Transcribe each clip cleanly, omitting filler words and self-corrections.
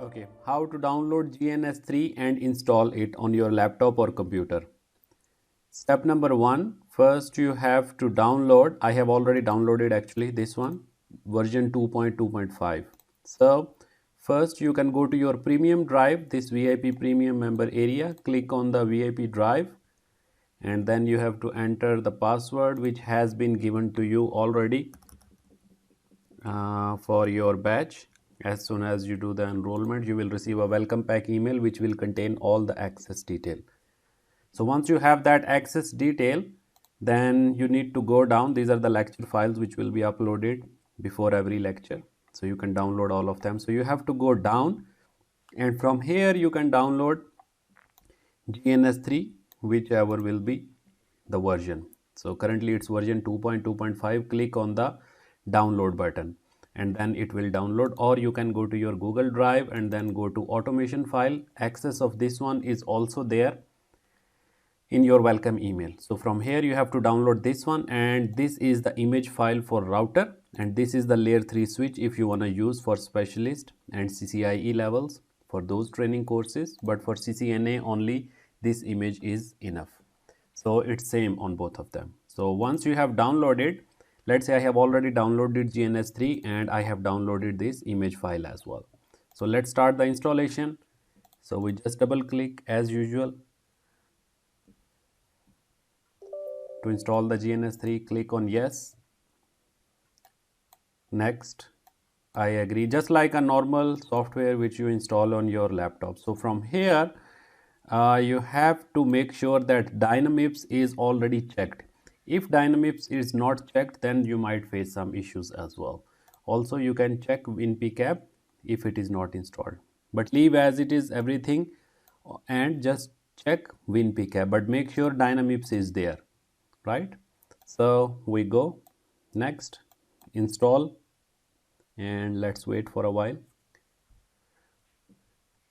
Okay, how to download GNS3 and install it on your laptop or computer. Step number 1, first you have to download, I have already downloaded actually this one, version 2.2.5. So, first you can go to your premium drive, this VIP premium member area, click on the VIP drive and then you have to enter the password which has been given to you already for your batch. As soon as you do the enrollment, you will receive a welcome pack email which will contain all the access detail. So once you have that access detail, then you need to go down. These are the lecture files which will be uploaded before every lecture. So you can download all of them. So you have to go down and from here you can download GNS3, whichever will be the version. So currently it's version 2.2.5. Click on the download button and then it will download, or you can go to your Google Drive and then go to automation file. Access of this one is also there in your welcome email. So from here you have to download this one, and this is the image file for router, and this is the layer 3 switch if you want to use for specialist and CCIE levels for those training courses, but for CCNA only this image is enough. So it's same on both of them. So once you have downloaded, let's say I have already downloaded GNS3 and I have downloaded this image file as well. So let's start the installation. So we just double click as usual to install the GNS3. Click on yes, next, I agree, just like a normal software which you install on your laptop. So from here you have to make sure that Dynamips is already checked. If Dynamips is not checked, then you might face some issues as well. Also you can check WinPCAP if it is not installed, but leave as it is everything and just check WinPCAP, but make sure Dynamips is there, right? So we go next, install, and let's wait for a while.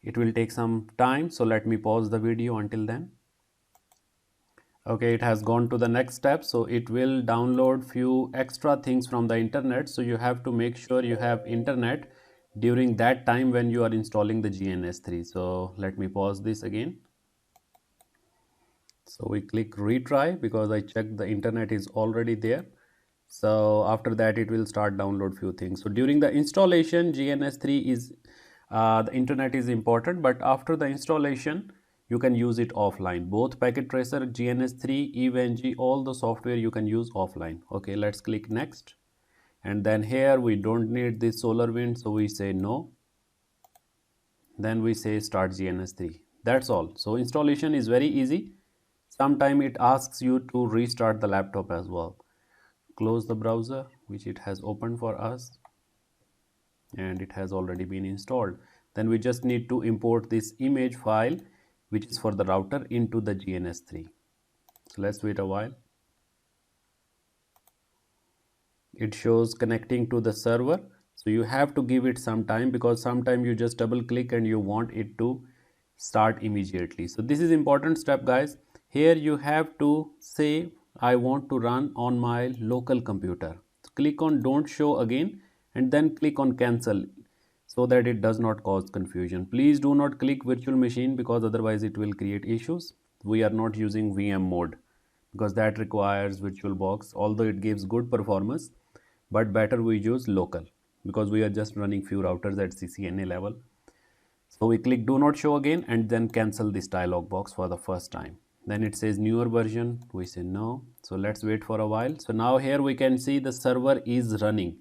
It will take some time, so let me pause the video until then. Okay, it has gone to the next step, so it will download few extra things from the internet. So you have to make sure you have internet during that time when you are installing the GNS3. So let me pause this again. So we click retry because I checked the internet is already there. So after that it will start download few things. So during the installation, GNS3 is the internet is important, but after the installation you can use it offline. Both Packet Tracer, GNS3, EVE-NG, all the software you can use offline. Okay, let's click next, and then here we don't need this SolarWinds, so we say no. Then we say start GNS3. That's all. So installation is very easy. Sometime it asks you to restart the laptop as well. Close the browser which it has opened for us, and it has already been installed. Then we just need to import this image file which is for the router into the GNS3. So let's wait a while. It shows connecting to the server, so you have to give it some time because sometimes you just double click and you want it to start immediately. So this is important step, guys. Here you have to say I want to run on my local computer. So click on don't show again and then click on cancel so that it does not cause confusion. Please do not click virtual machine because otherwise it will create issues. We are not using VM mode because that requires VirtualBox, although it gives good performance, but better we use local because we are just running few routers at CCNA level. So we click do not show again and then cancel this dialog box for the first time. Then it says newer version, we say no. So let's wait for a while. So now here we can see the server is running.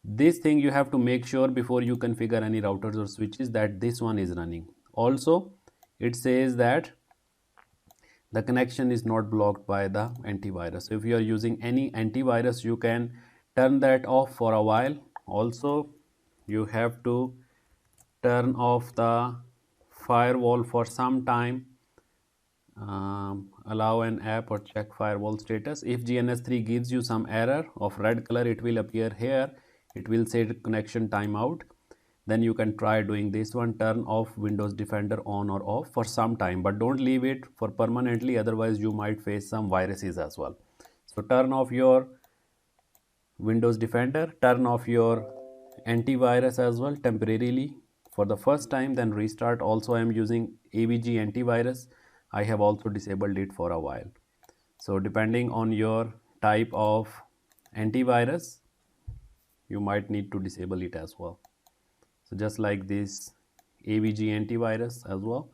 This thing you have to make sure before you configure any routers or switches that this one is running. Also it says that the connection is not blocked by the antivirus. If you are using any antivirus, you can turn that off for a while. Also you have to turn off the firewall for some time. Allow an app or check firewall status. If GNS3 gives you some error of red color, it will appear here. It will say connection timeout. Then you can try doing this one, turn off Windows Defender on or off for some time, but don't leave it for permanently, otherwise you might face some viruses as well. So turn off your Windows Defender, turn off your antivirus as well temporarily for the first time, then restart. Also I am using AVG antivirus. I have also disabled it for a while. So depending on your type of antivirus, you might need to disable it as well. So just like this AVG antivirus as well.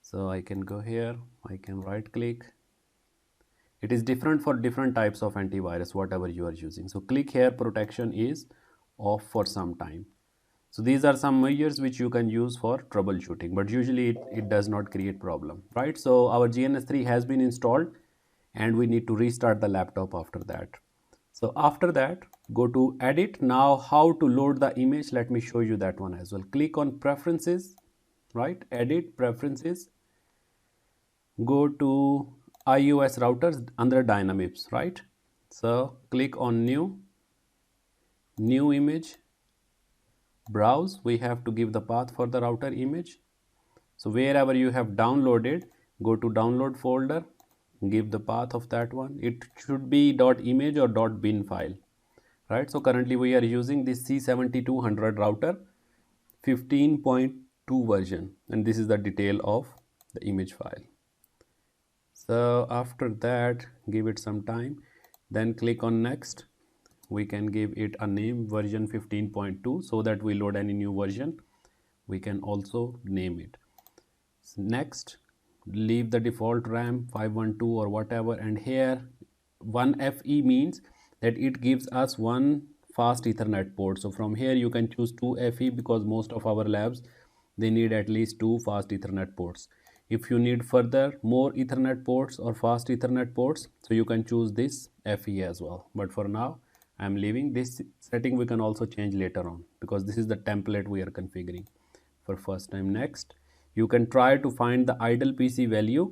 So I can go here, I can right click. It is different for different types of antivirus, whatever you are using. So click here, protection is off for some time. So these are some measures which you can use for troubleshooting, but usually it does not create problem, right? So our GNS3 has been installed and we need to restart the laptop after that. So after that, go to edit. Now how to load the image, let me show you that one as well. Click on preferences, right? Edit preferences, go to iOS routers under Dynamics, right? So click on new image, browse. We have to give the path for the router image. So wherever you have downloaded, go to download folder, give the path of that one. It should be .image or .bin file, right? So currently we are using this C7200 router 15.2 version, and this is the detail of the image file. So after that, give it some time, then click on next. We can give it a name, version 15.2, so that we load any new version, we can also name it. Next, leave the default RAM 512 or whatever, and here 1FE means that it gives us one fast Ethernet port. So from here you can choose 2FE because most of our labs, they need at least 2 fast Ethernet ports. If you need further more Ethernet ports or fast Ethernet ports, so you can choose this FE as well. But for now, I am leaving this setting. We can also change later on because this is the template we are configuring for first time. Next, you can try to find the idle PC value.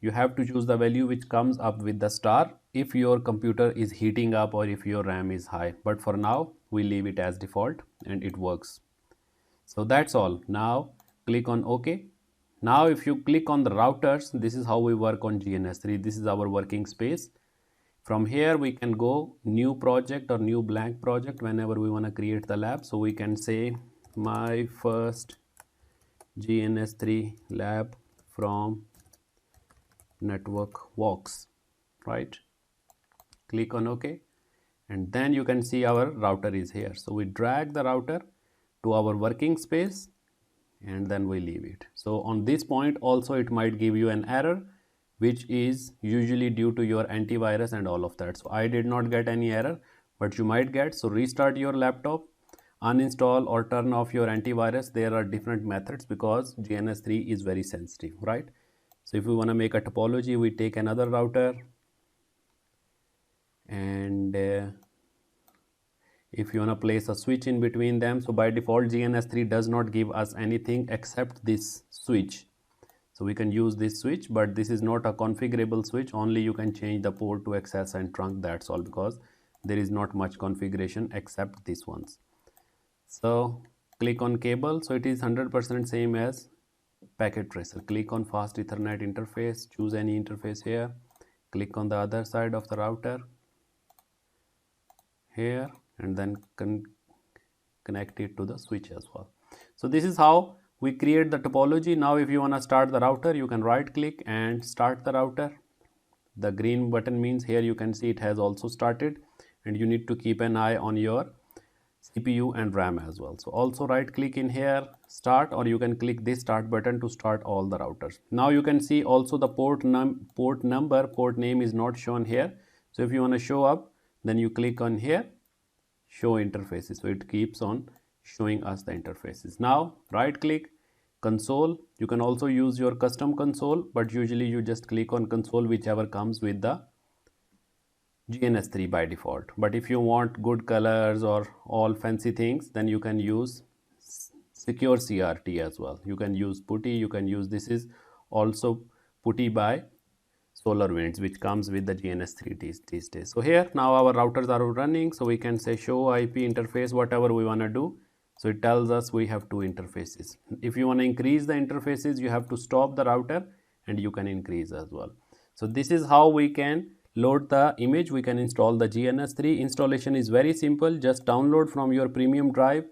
You have to choose the value which comes up with the star if your computer is heating up or if your RAM is high. But for now, we leave it as default and it works. So that's all. Now click on OK. Now if you click on the routers, this is how we work on GNS3. This is our working space. From here we can go new project or new blank project whenever we want to create the lab. So we can say my first GNS3 lab from network walks, right? Click on OK, and then you can see our router is here. So we drag the router to our working space and then we leave it. So on this point also it might give you an error, which is usually due to your antivirus and all of that. So I did not get any error, but you might get. So restart your laptop, uninstall or turn off your antivirus. There are different methods because GNS3 is very sensitive, right? So if we want to make a topology, we take another router, and if you want to place a switch in between them, so by default GNS3 does not give us anything except this switch. So we can use this switch, but this is not a configurable switch. Only you can change the port to access and trunk, that's all, because there is not much configuration except these ones. So click on cable. So it is 100% same as packet tracer. Click on fast Ethernet interface, choose any interface here, click on the other side of the router here, and then connect it to the switch as well. So this is how we create the topology. Now if you want to start the router, you can right click and start the router. The green button means here you can see it has also started, and you need to keep an eye on your CPU and RAM as well. So also right click in here, start, or you can click this start button to start all the routers. Now you can see also the port name is not shown here. So if you want to show up, then you click on here, show interfaces. So it keeps on showing us the interfaces. Now right click, console. You can also use your custom console, but usually you just click on console whichever comes with the GNS3 by default. But if you want good colors or all fancy things, then you can use secure CRT as well. You can use PuTTY, you can use, this is also PuTTY by SolarWinds, which comes with the GNS3 these days. So here now our routers are running, so we can say show IP interface, whatever we want to do. So it tells us we have two interfaces. If you want to increase the interfaces, you have to stop the router and you can increase as well. So this is how we can load the image. We can install the GNS3. Installation is very simple. Just download from your premium drive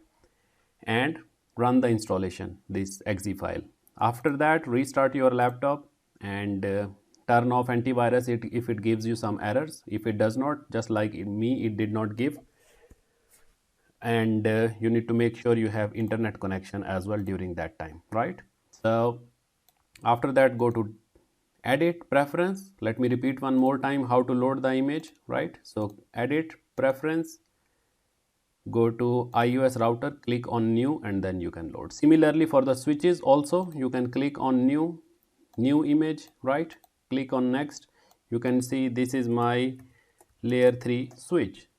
and run the installation, this exe file. After that, restart your laptop and turn off antivirus if it gives you some errors. If it does not, just like me, it did not give. And you need to make sure you have internet connection as well during that time, right? So after that, go to edit preference. Let me repeat one more time how to load the image, right? So edit preference, go to iOS router, click on new, and then you can load. Similarly for the switches also, you can click on new image, right? Click on next. You can see this is my layer 3 switch.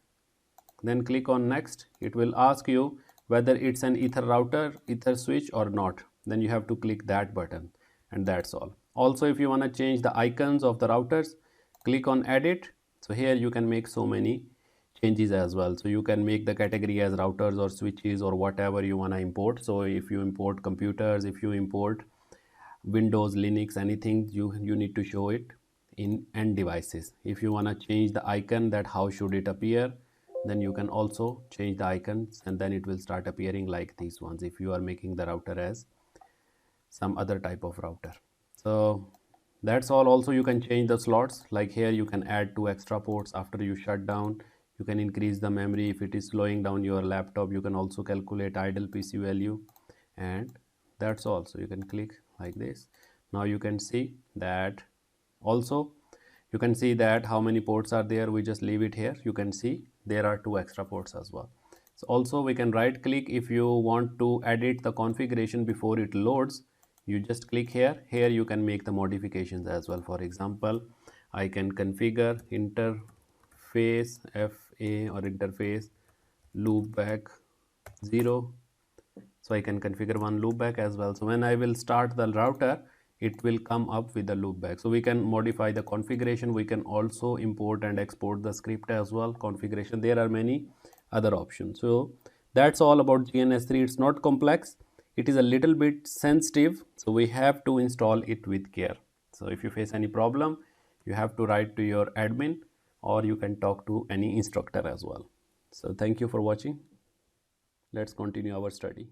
Then click on next. It will ask you whether it's an ether router, ether switch or not. Then you have to click that button, and that's all. Also, if you want to change the icons of the routers, click on edit. So here you can make so many changes as well. So you can make the category as routers or switches or whatever you want to import. So if you import computers, if you import Windows, Linux, anything, you need to show it in end devices. If you want to change the icon, that how should it appear, then you can also change the icons, and then it will start appearing like these ones if you are making the router as some other type of router. So that's all. Also you can change the slots, like here you can add 2 extra ports after you shut down. You can increase the memory if it is slowing down your laptop. You can also calculate idle PC value, and that's all. So you can click like this. Now you can see that. Also you can see that how many ports are there. We just leave it here. You can see there are 2 extra ports as well. So also we can right click if you want to edit the configuration before it loads. You just click here. Here you can make the modifications as well. For example, I can configure interface FA or interface loopback 0. So I can configure one loopback as well. So when I will start the router, it will come up with the loopback. So we can modify the configuration. We can also import and export the script as well, configuration. There are many other options. So that's all about GNS3. It's not complex. It is a little bit sensitive, so we have to install it with care. So if you face any problem, you have to write to your admin, or you can talk to any instructor as well. So thank you for watching. Let's continue our study.